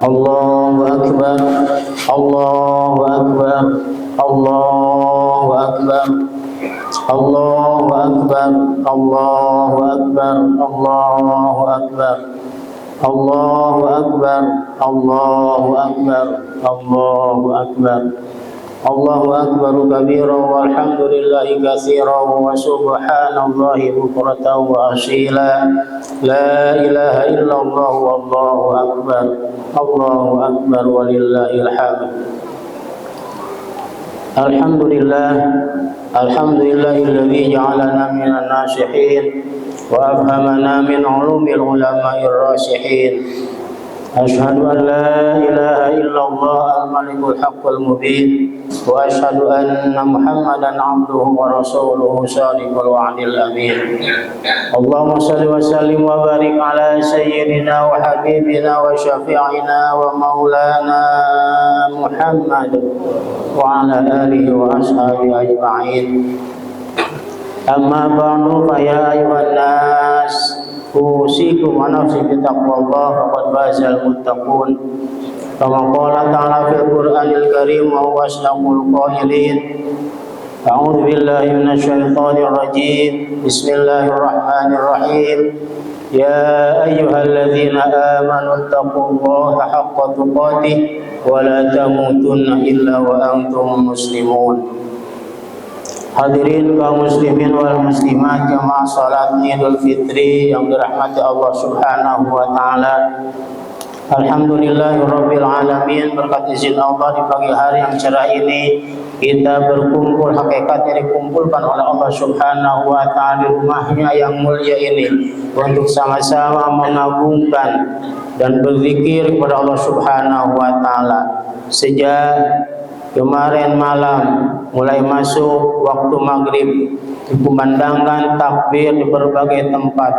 Allahu Akbar, Allahu Akbar, Allahu Akbar, Allahu Akbar, Allahu Akbar, Allahu Akbar, Allahu Akbar, Allahu Akbar, Allahu Akbar, Allahu Akbar kabira walhamdulillahi katsira wa subhanallahi bukratan wa asila. La ilaha illallah wallahu akbar. Allahu akbar walillahil hamd. Alhamdulillah, alhamdulillahilladzi ja'alana minan nasihin wa afhamana min ulumil ulama'ir rasihin. Asyhadu an la ilaha illallah al-malikul haqqul mubin wa asyhadu anna Muhammadan abduhu wa rasuluhu shadiqul wa'dil amin. Allahumma shalli wa sallim wa barik ala sayyidina wa habibina wa syafi'ina wa maulana Muhammad wa ala alihi wa ashabihi ajma'in. Amma ba'du fa ya ayyuhan nas usikum wa nafsi bi taqwallah faqad fazal muttaqun. Kama qala ta'ala fil Qur'anil Karim wa huwa asdaqul qailin. A'udzu billahi minasy syaithanir rajim. Bismillahirrahmanirrahim. Ya ayyuhalladzina amanu taqullaha haqqa tuqatih wa la tamutunna illa wa antum muslimun. Hadirin kaum muslimin wal muslimat jamaah salat Idul Fitri yang dirahmati Allah Subhanahu wa taala. Alhamdulillahirabbil alamin. Berkat izin Allah di pagi hari yang cerah ini kita berkumpul, hakikatnya dikumpulkan oleh Allah Subhanahu wa taala di rumahnya yang mulia ini untuk sama-sama mengagungkan dan berzikir kepada Allah Subhanahu wa taala. Sejak kemarin malam mulai masuk waktu maghrib dikumandangkan takbir di berbagai tempat,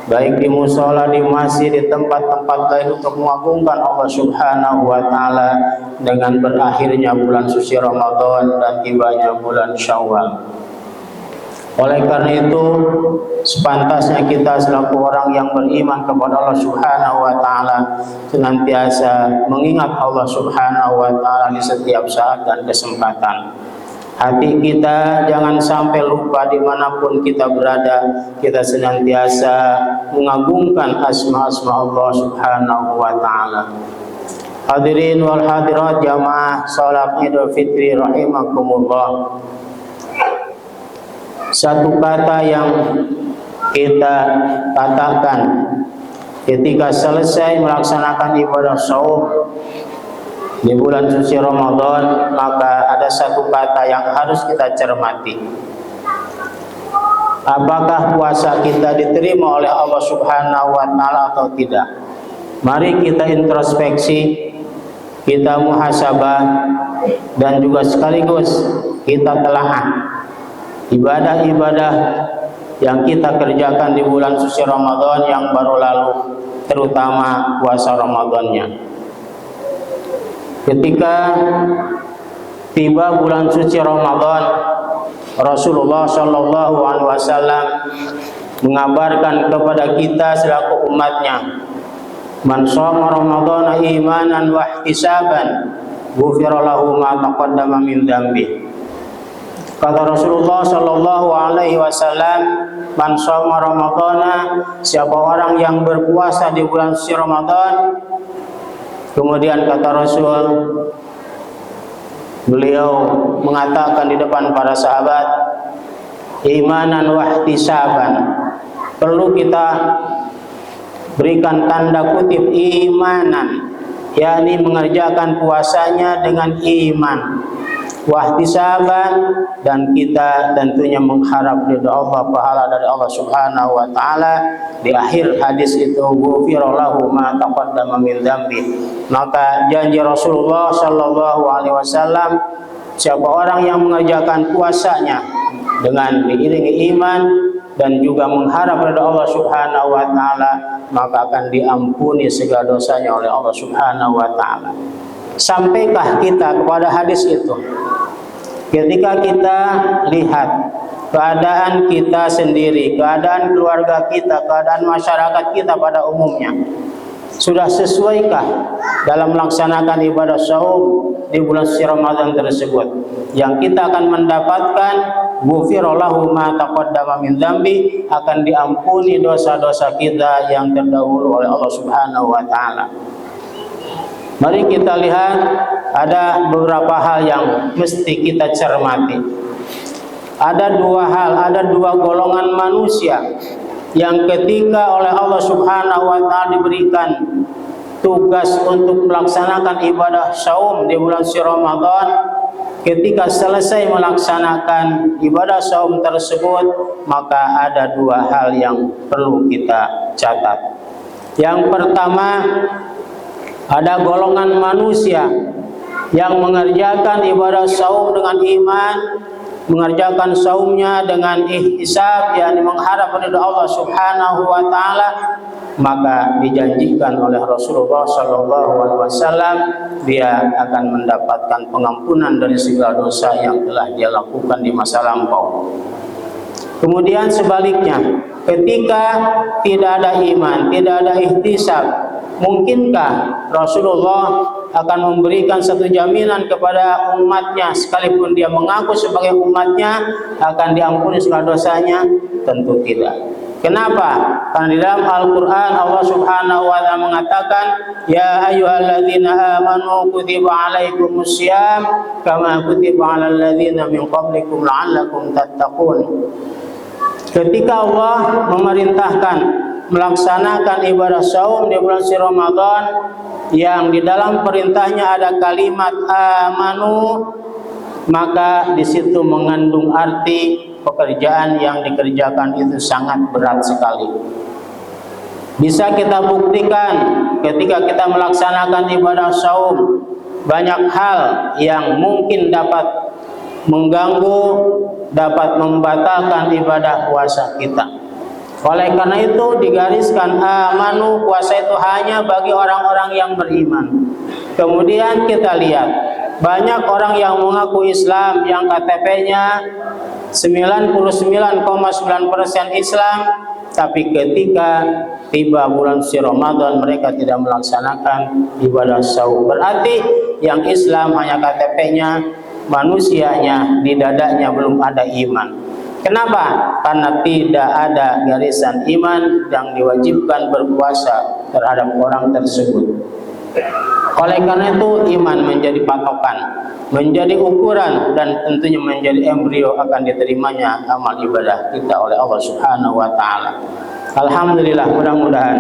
baik di musola, di masjid, di tempat-tempat lain untuk mengagungkan Allah Subhanahu wa taala dengan berakhirnya bulan suci Ramadan dan tibanya bulan Syawal. Oleh karena itu sepantasnya kita selaku orang yang beriman kepada Allah Subhanahu wa taala senantiasa mengingat Allah Subhanahu wa taala di setiap saat dan kesempatan. Hati kita jangan sampai lupa dimanapun kita berada, kita senantiasa mengagungkan asma-asma Allah Subhanahu wa taala. Hadirin wal hadirat jamaah salat Idul Fitri rahimakumullah. Satu kata yang kita katakan ketika selesai melaksanakan ibadah saum di bulan suci Ramadan, maka ada satu kata yang harus kita cermati. Apakah puasa kita diterima oleh Allah Subhanahu wa taala atau tidak? Mari kita introspeksi, kita muhasabah, dan juga sekaligus kita telaah ibadah-ibadah yang kita kerjakan di bulan suci Ramadan yang baru lalu, terutama puasa Ramadannya. Ketika tiba bulan suci Ramadan, Rasulullah Shallallahu Alaihi Wasallam mengabarkan kepada kita selaku umatnya, man shoma Ramadhana imanan wa ihtisaban ghufira lahu ma taqaddama min dzambi. Kata Rasulullah Shallallahu Alaihi Wasallam, man shoma Ramadhana, siapa orang yang berpuasa di bulan suci Ramadan. Kemudian kata Rasul, beliau mengatakan di depan para sahabat, imanan wa ihtisaban. Perlu kita berikan tanda kutip imanan, yakni mengerjakan puasanya dengan iman. Wahtisaban, dan kita tentunya mengharap ridha Allah, pahala dari Allah Subhanahu wa taala. Di akhir hadis itu ghufira lahu ma taqaddama min dzambi. Maka janji Rasulullah Shallallahu Alaihi Wasallam, siapa orang yang mengerjakan puasanya dengan diiringi iman dan juga mengharap ridha Allah Subhanahu wa taala, maka akan diampuni segala dosanya oleh Allah Subhanahu wa taala. Sampaikah kita kepada hadis itu? Ketika kita lihat keadaan kita sendiri, keadaan keluarga kita, keadaan masyarakat kita pada umumnya, Sudah sesuaikah dalam melaksanakan ibadah saum di bulan suci Ramadan tersebut? Yang kita akan mendapatkan ghufira lahu ma taqaddama min dzambi, akan diampuni dosa-dosa kita yang terdahulu oleh Allah Subhanahu wa taala. Mari kita lihat ada beberapa hal yang mesti kita cermati. Ada dua hal, ada dua golongan manusia yang ketika oleh Allah Subhanahu wa taala diberikan tugas untuk melaksanakan ibadah saum di bulan suci Ramadan, ketika selesai melaksanakan ibadah saum tersebut, maka ada dua hal yang perlu kita catat. Yang pertama, ada golongan manusia yang mengerjakan ibadah saum dengan iman, mengerjakan saumnya dengan ihtisab, yakni mengharap ridha Allah Subhanahu wa taala, maka dijanjikan oleh Rasulullah sallallahu alaihi wasallam dia akan mendapatkan pengampunan dari segala dosa yang telah dia lakukan di masa lampau. Kemudian sebaliknya, ketika tidak ada iman, tidak ada ihtisab, mungkinkah Rasulullah akan memberikan satu jaminan kepada umatnya, sekalipun dia mengaku sebagai umatnya, akan diampuni segala dosanya? Tentu tidak. Kenapa? Karena di dalam Al-Quran Allah Subhanahu wa ta'ala mengatakan, ya ayyuhalladzina amanu kutiba alaikumus syiyam kama kutiba alal ladzina min qablikum la'allakum tattaqun. Ketika Allah memerintahkan melaksanakan ibadah saum di bulan suci Ramadan, yang di dalam perintahnya ada kalimat amanu, maka di situ mengandung arti pekerjaan yang dikerjakan itu sangat berat sekali. Bisa kita buktikan ketika kita melaksanakan ibadah saum, banyak hal yang mungkin dapat mengganggu, dapat membatalkan ibadah puasa kita. Oleh karena itu digariskan amanu, puasa itu hanya bagi orang-orang yang beriman. Kemudian kita lihat banyak orang yang mengaku Islam, yang KTP-nya 99,9% Islam, tapi ketika tiba bulan suci Ramadan mereka tidak melaksanakan ibadah saum. Berarti yang Islam hanya KTP-nya, manusianya di dadanya belum ada iman. Kenapa? Karena tidak ada garisan iman yang diwajibkan berpuasa terhadap orang tersebut. Oleh karena itu iman menjadi patokan, menjadi ukuran, dan tentunya menjadi embrio akan diterimanya amal ibadah kita oleh Allah Subhanahu wa taala. Alhamdulillah, mudah-mudahan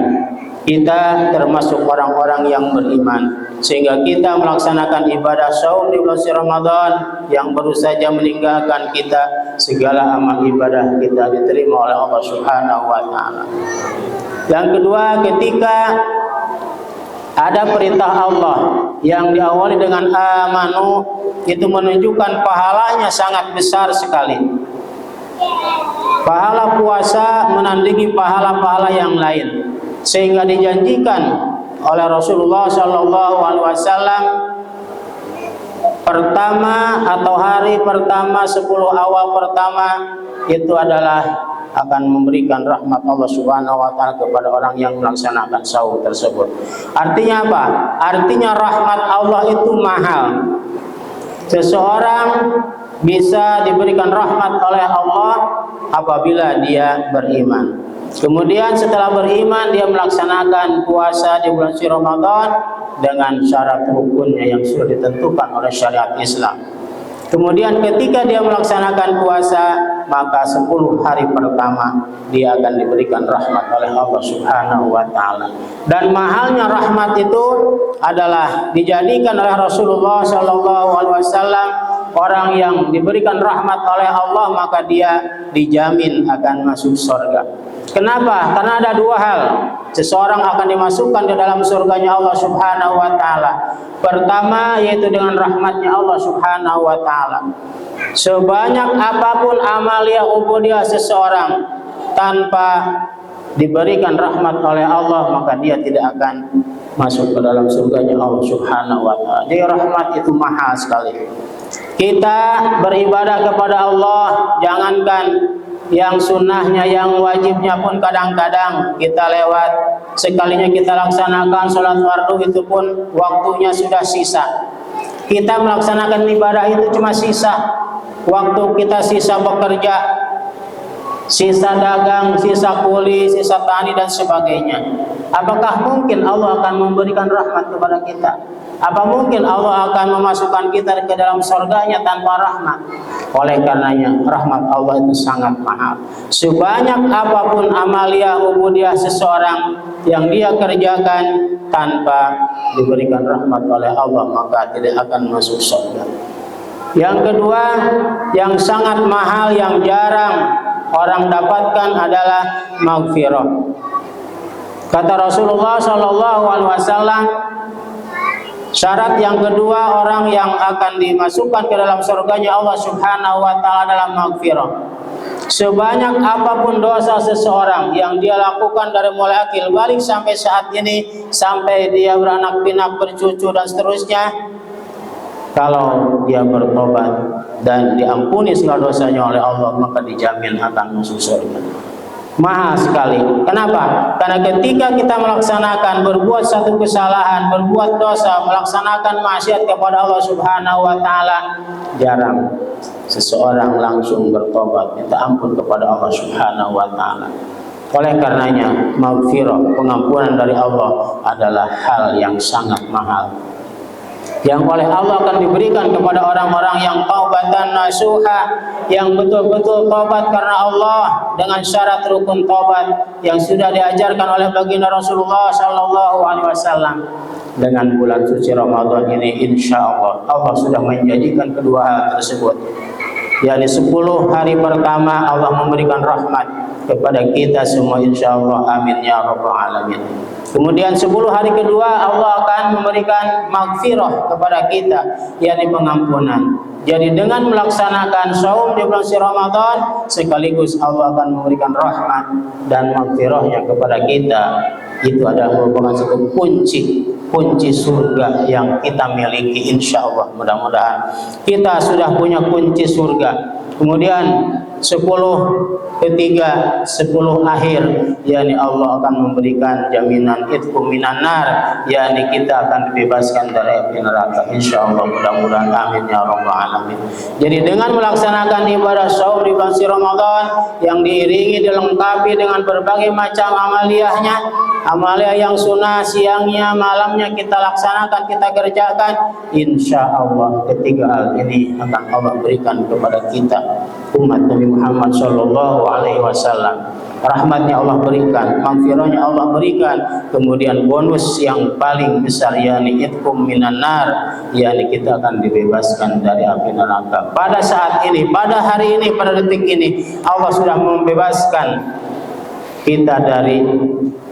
kita termasuk orang-orang yang beriman, sehingga kita melaksanakan ibadah saum di bulan Ramadan yang baru saja meninggalkan kita, segala amal ibadah kita diterima oleh Allah Subhanahu wa taala. Yang kedua, ketika ada perintah Allah yang diawali dengan amanu, itu menunjukkan pahalanya sangat besar sekali. Pahala puasa menandingi pahala-pahala yang lain, sehingga dijanjikan oleh Rasulullah SAW pertama atau hari pertama, 10 awal pertama itu adalah akan memberikan rahmat Allah Subhanahu wa taala kepada orang yang melaksanakan saum tersebut. Artinya apa? Artinya rahmat Allah itu mahal. Seseorang bisa diberikan rahmat oleh Allah apabila dia beriman. Kemudian setelah beriman dia melaksanakan puasa di bulan suci Ramadan dengan syarat rukunnya yang sudah ditentukan oleh syariat Islam. Kemudian ketika dia melaksanakan puasa, maka 10 hari pertama dia akan diberikan rahmat oleh Allah Subhanahu wa taala. Dan mahalnya rahmat itu adalah dijadikan oleh Rasulullah SAW, orang yang diberikan rahmat oleh Allah maka dia dijamin akan masuk surga. Kenapa? Karena ada dua hal. Seseorang akan dimasukkan ke dalam surganya Allah Subhanahu wa taala. Pertama yaitu dengan rahmatnya Allah Subhanahu wa taala. Sebanyak apapun amalia ubudiyah seseorang, tanpa diberikan rahmat oleh Allah maka dia tidak akan masuk ke dalam surganya Allah Subhanahu wa taala. Jadi rahmat itu mahal sekali. Kita beribadah kepada Allah, jangankan yang sunnahnya, yang wajibnya pun kadang-kadang kita lewat. Sekalinya kita laksanakan sholat fardu itu pun waktunya sudah sisa. Kita melaksanakan ibadah itu cuma sisa. Waktu kita sisa bekerja, sisa dagang, sisa kuli, sisa tani dan sebagainya. Apakah mungkin Allah akan memberikan rahmat kepada kita? Apa mungkin Allah akan memasukkan kita ke dalam surganya tanpa rahmat? Oleh karenanya rahmat Allah itu sangat mahal. Sebanyak apapun amalia ubudiyah seseorang yang dia kerjakan tanpa diberikan rahmat oleh Allah, maka tidak akan masuk surga. Yang kedua, yang sangat mahal, yang jarang orang dapatkan adalah maghfirah. Kata Rasulullah SAW, syarat yang kedua orang yang akan dimasukkan ke dalam surganya Allah Subhanahu wa taala adalah maghfirah. Sebanyak apapun dosa seseorang yang dia lakukan dari mulai akil balik sampai saat ini, sampai dia beranak pinak, bercucu dan seterusnya, kalau dia bertobat dan diampuni segala dosanya oleh Allah, maka dijamin akan masuk surga. Mahal sekali. Kenapa? Karena ketika kita melaksanakan, berbuat satu kesalahan, berbuat dosa, melaksanakan maksiat kepada Allah Subhanahu wa taala, jarang seseorang langsung bertobat, minta ampun kepada Allah Subhanahu wa taala. Oleh karenanya, maghfirah, pengampunan dari Allah adalah hal yang sangat mahal, yang oleh Allah akan diberikan kepada orang-orang yang taubatan nasuha, yang betul-betul taubat karena Allah dengan syarat rukun taubat yang sudah diajarkan oleh baginda Rasulullah sallallahu alaihi wasallam. Dengan bulan suci Ramadan ini, insya Allah Allah sudah menjanjikan kedua hal tersebut. yakni 10 hari pertama Allah memberikan rahmat kepada kita semua, insya Allah, amin ya rabbal alamin. Kemudian 10 hari kedua Allah akan memberikan maghfirah kepada kita, yakni pengampunan. Jadi dengan melaksanakan saum di bulan suci Ramadan, sekaligus Allah akan memberikan rahmat dan maghfirahnya kepada kita. Itu adalah merupakan satu kunci surga yang kita miliki, insya Allah. Mudah-mudahan kita sudah punya kunci surga. Kemudian 10 ketiga, 10 akhir, yakni Allah akan memberikan jaminan itqu minan nar, yakni kita akan dibebaskan dari api neraka, insya Allah. Mudah-mudahan, amin ya rabbal alamin. Jadi dengan melaksanakan ibadah saum di bulan Ramadan yang diiringi dilengkapi dengan berbagai macam amaliyahnya, amalia yang sunnah, siangnya, malamnya kita laksanakan, kita kerjakan, insya Allah ketiga hal ini akan Allah berikan kepada kita, umat Nabi Muhammad sallallahu alaihi wasallam. Rahmatnya Allah berikan, maghfirahnya Allah berikan, kemudian bonus yang paling besar, yakni itqum minan nar, yakni kita akan dibebaskan dari api neraka. Pada saat ini, pada hari ini, pada detik ini, Allah sudah membebaskan kita dari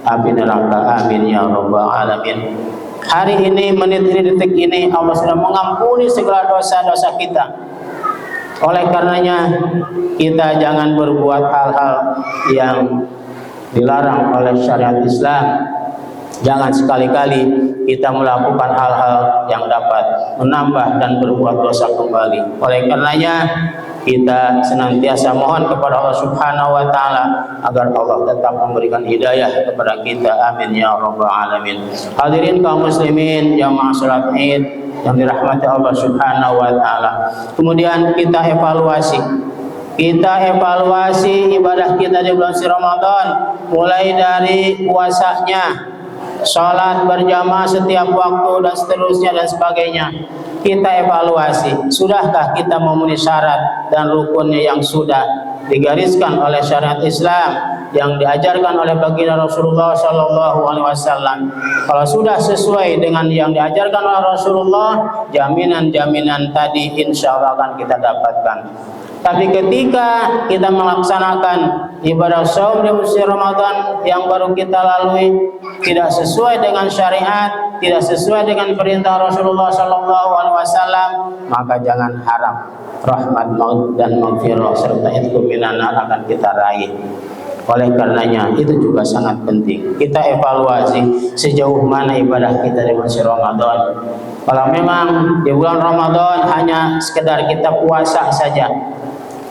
api neraka, amin ya rabbal alamin. Hari ini, menit ini, detik ini, Allah sudah mengampuni segala dosa-dosa kita. Oleh karenanya kita jangan berbuat hal-hal yang dilarang oleh syariat Islam. Jangan sekali-kali kita melakukan hal-hal yang dapat menambah dan berbuat dosa kembali. Oleh karenanya kita senantiasa mohon kepada Allah Subhanahu wa taala agar Allah tetap memberikan hidayah kepada kita, amin ya rabbal alamin. Hadirin kaum muslimin jamaah salat Id yang dirahmati Allah Subhanahu wa taala. Kemudian kita evaluasi ibadah kita di bulan Ramadan, mulai dari puasanya, salat berjamaah setiap waktu dan seterusnya dan sebagainya. Kita evaluasi, sudahkah kita memenuhi syarat dan rukunnya yang sudah digariskan oleh syariat Islam yang diajarkan oleh baginda Rasulullah sallallahu alaihi wasallam. Kalau sudah sesuai dengan yang diajarkan oleh Rasulullah, jaminan-jaminan tadi insya Allah akan kita dapatkan. Tapi ketika kita melaksanakan ibadah saum di bulan Ramadan yang baru kita lalui tidak sesuai dengan syariat, tidak sesuai dengan perintah Rasulullah sallallahu alaihi wasallam, maka jangan harap rahmat dan maghfirah serta itqu minan nar akan kita raih. Oleh karenanya itu juga sangat penting kita evaluasi sejauh mana ibadah kita di bulan Ramadan. Kalau memang di bulan Ramadan hanya sekedar kita puasa saja,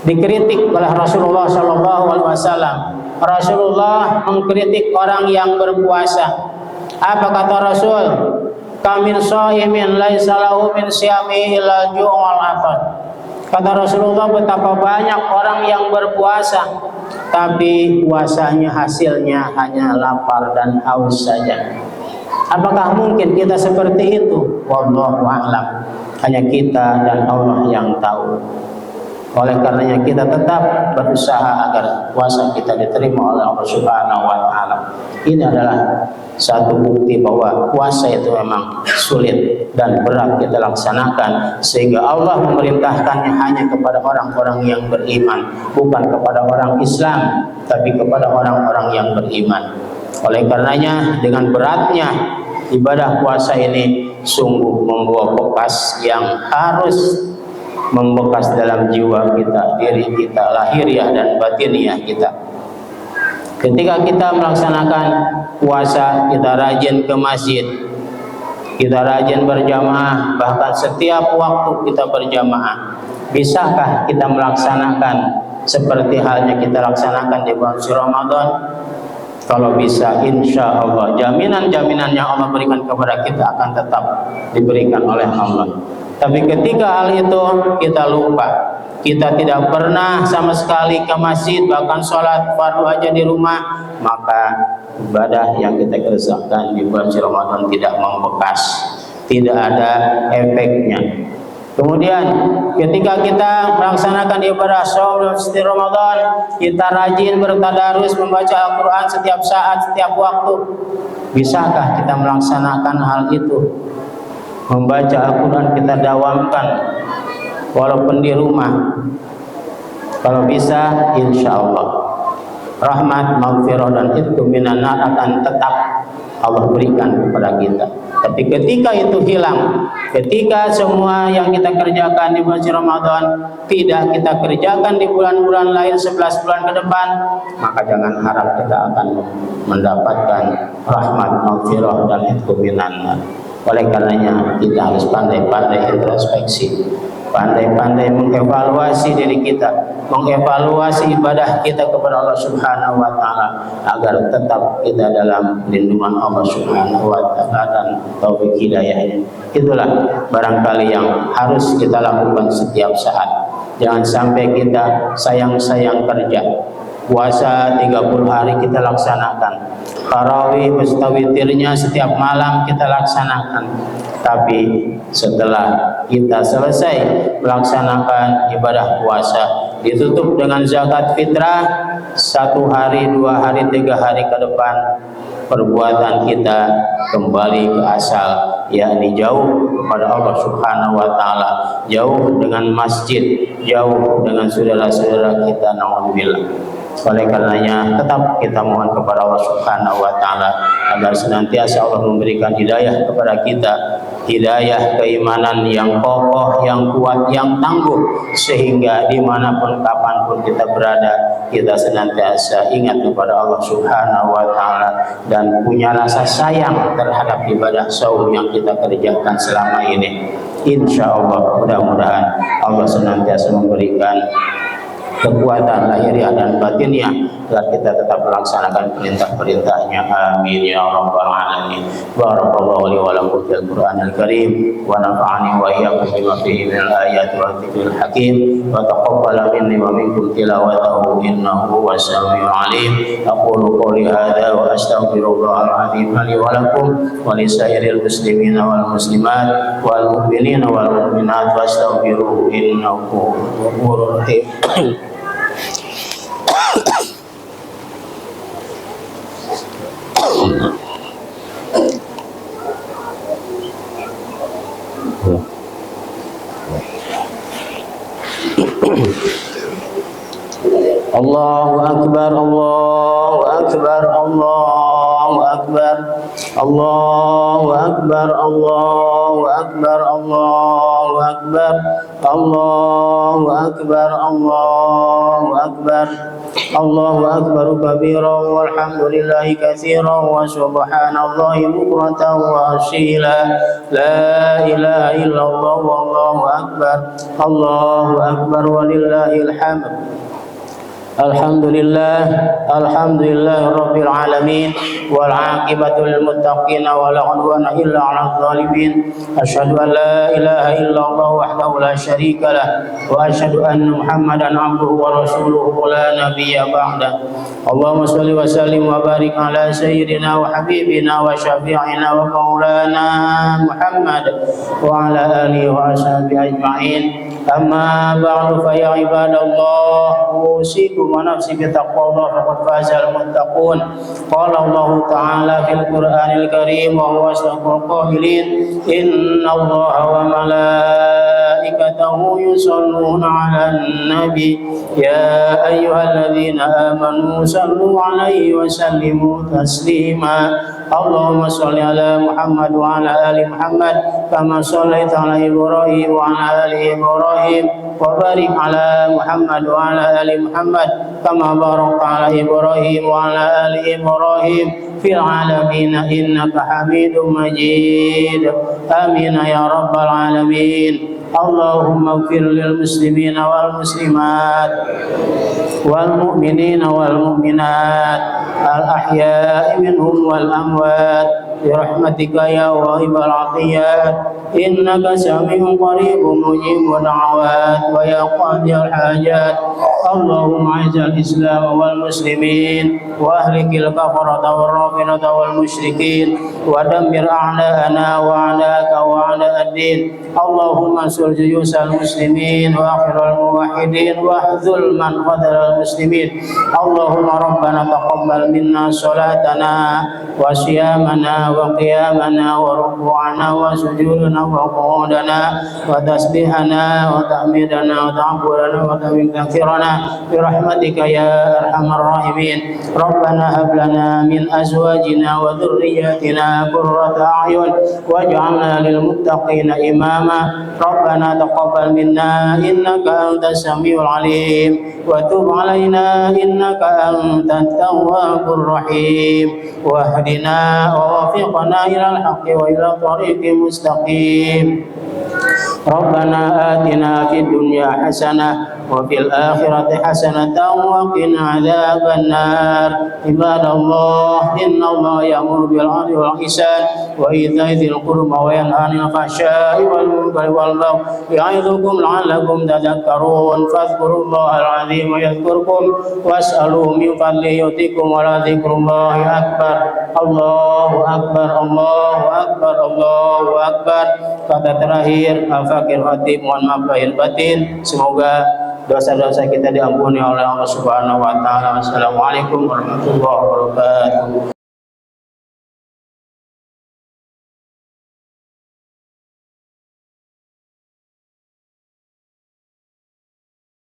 dikritik oleh Rasulullah SAW. Rasulullah mengkritik orang yang berpuasa. Apa kata Rasul? Kamin shaimin laisa lahu min siyami illa ju' wal athar. Kata Rasulullah, betapa banyak orang yang berpuasa tapi puasanya hasilnya hanya lapar dan haus saja. Apakah mungkin kita seperti itu? Wallahu a'lam. Hanya kita dan Allah yang tahu. Oleh karenanya kita tetap berusaha agar puasa kita diterima oleh Allah Subhanahu wa taala. Ini adalah satu bukti bahwa puasa itu memang sulit dan berat kita laksanakan, sehingga Allah memerintahkannya hanya kepada orang-orang yang beriman, bukan kepada orang Islam, tapi kepada orang-orang yang beriman. Oleh karenanya dengan beratnya ibadah puasa ini sungguh membawa bekas yang harus membekas dalam jiwa kita, diri kita, lahiriah dan batiniah kita. Ketika kita melaksanakan puasa, kita rajin ke masjid, kita rajin berjamaah, bahkan setiap waktu kita berjamaah. Bisakah kita melaksanakan seperti halnya kita laksanakan di bulan suci Ramadan? Kalau bisa, insya Allah jaminan-jaminan yang Allah berikan kepada kita akan tetap diberikan oleh Allah. Tapi ketika hal itu kita lupa, kita tidak pernah sama sekali ke masjid, bahkan sholat fardu aja di rumah, maka ibadah yang kita kerjakan di bulan Ramadan tidak membekas, tidak ada efeknya. Kemudian ketika kita melaksanakan ibadah shaum di Ramadan, kita rajin bertadarus membaca Al-Quran setiap saat, setiap waktu. Bisakah kita melaksanakan hal itu? Membaca Al-Quran kita dawamkan walaupun di rumah. Kalau bisa, insya Allah rahmat, maghfirah dan itqu minan nar akan tetap Allah berikan kepada kita. Tapi ketika itu hilang, ketika semua yang kita kerjakan di bulan Ramadan tidak kita kerjakan di bulan-bulan lain 11 bulan ke depan, maka jangan harap kita akan mendapatkan rahmat, maghfirah dan itqu minan nar. Oleh karenanya kita harus pandai-pandai introspeksi, pandai-pandai mengevaluasi diri kita, mengevaluasi ibadah kita kepada Allah Subhanahu wa taala agar tetap kita dalam lindungan Allah Subhanahu wa taala dan taufik hidayahnya. Itulah barangkali yang harus kita lakukan setiap saat. Jangan sampai kita sayang-sayang kerja. Puasa 30 hari kita laksanakan, tarawih beserta witirnya setiap malam kita laksanakan. Tapi setelah kita selesai melaksanakan ibadah puasa, ditutup dengan zakat fitrah, 1 hari, 2 hari, 3 hari ke depan, perbuatan kita kembali ke asal, yakni jauh kepada Allah Subhanahu wa taala, jauh dengan masjid, jauh dengan saudara-saudara kita, naudzubillah. Oleh karenanya tetap kita mohon kepada Allah Subhanahu wa taala agar senantiasa Allah memberikan hidayah kepada kita, hidayah keimanan yang kokoh, yang kuat, yang tangguh, sehingga dimanapun kapanpun kita berada kita senantiasa ingat kepada Allah Subhanahu wa taala dan punya rasa sayang terhadap ibadah saum yang kita kerjakan selama ini. Insya Allah mudah-mudahan Allah senantiasa memberikan kekuatan lahiriah dan batiniah agar kita tetap melaksanakan perintah-perintahnya. Amin ya rabbal alamin. Barakallahu li wa lakum fil Qur'anil karim wa nafa'ani wa iyyakum bima fihi minal ayati wal dzikril hakim wa taqabbala minni wa minkum tilawatahu innahu was-sami'ul alim. Aqulu qouli hadza wa astaghfirullahal azim li wa lakum wa li sairil muslimina wal muslimat wal mu'minina wal mu'minat wastaghfiruhu innahu ghafurur rahim. Allahu akbar, Allahu akbar, Allahu akbar, Allahu akbar, Allahu akbar, Allahu akbar, Allahu akbar, Allahu أكبر الله أكبر كبيرا والحمد لله كثيرا وسبحان الله بكرة وأصيلا لا إله إلا الله والله أكبر الله أكبر ولله الحمد الحمد لله رب العالمين والعاقبة للمتقين ولا عدوان إلا على الظالمين أشهد أن لا إله إلا الله وحده لا شريك له وأشهد أن محمدا عبده ورسوله لا نبي بعده اللهم صل وسلم وبارك على سيدنا وحبيبنا وشفيعنا ومولانا محمد وعلى آله وأصحابه أجمعين أما بعد فيا عباد الله أوصيكم ونفسي بتقوى الله فقد فاز المتقون قال الله تعالى في القرآن الكريم وهو أصدق القائلين إن الله وملائكته يصلون على النبي يا أيها الذين آمنوا صلوا عليه وسلموا تسليما اللهم صل على محمد وعلى آل محمد كما صليت على إبراهيم وعلى آل إبراهيم وبارك على محمد وعلى آل محمد كما باركت على إبراهيم وعلى آل إبراهيم في العالمين إنك حميد مجيد آمين يا رب العالمين اللهم اغفر للمسلمين والمسلمات والمؤمنين والمؤمنات الأحياء منهم والأموات برحمتك يا واهب العطيات إنك سميع قريب مجيب الدعوات ويا قاضي الحاجات اللهم أعز الإسلام والمسلمين وأهلك الكفرة والرافضة والمشركين ودمر أعداءنا وأعداءك وأعداء الدين اللهم انصر جيوش المسلمين وآخر الموحدين واخذل من خذل المسلمين اللهم ربنا تقبل منا صلاتنا وصيامنا وقيامنا وركوعنا وسجودنا وقعودنا وتسبيحنا وتحميدنا وتعبدنا وتذكرنا برحمتك يا أرحم الراحمين ربنا هب لنا من أزواجنا وذرياتنا قرة أعين واجعلنا للمتقين إماما ربنا تقبل منا إنك أنت السميع العليم وتب علينا إنك أنت التواب الرحيم واهدنا ووفقنا إلى الحق وإلى طريق مستقيم ربنا آتنا في الدنيا حسنة وفي الآخرة حسنة وقنا عذاب النار عباد الله إن الله يأمر بالعدل والإحسان وإيتاء ذي القربى وينهى عن الفحشاء والمنكر والبغي يعظكم لعلكم تذكرون فاذكروا الله العظيم يذكركم واسألوه من فضله يؤتكم ولذكر الله أكبر الله أكبر الله أكبر الله أكبر. Kata terakhir Al-Fakir Khatib, mohon maaf lahir batin, semoga dosa-dosa kita diampuni oleh Allah Subhanahu wa taala. Wassalamualaikum warahmatullahi wabarakatuh.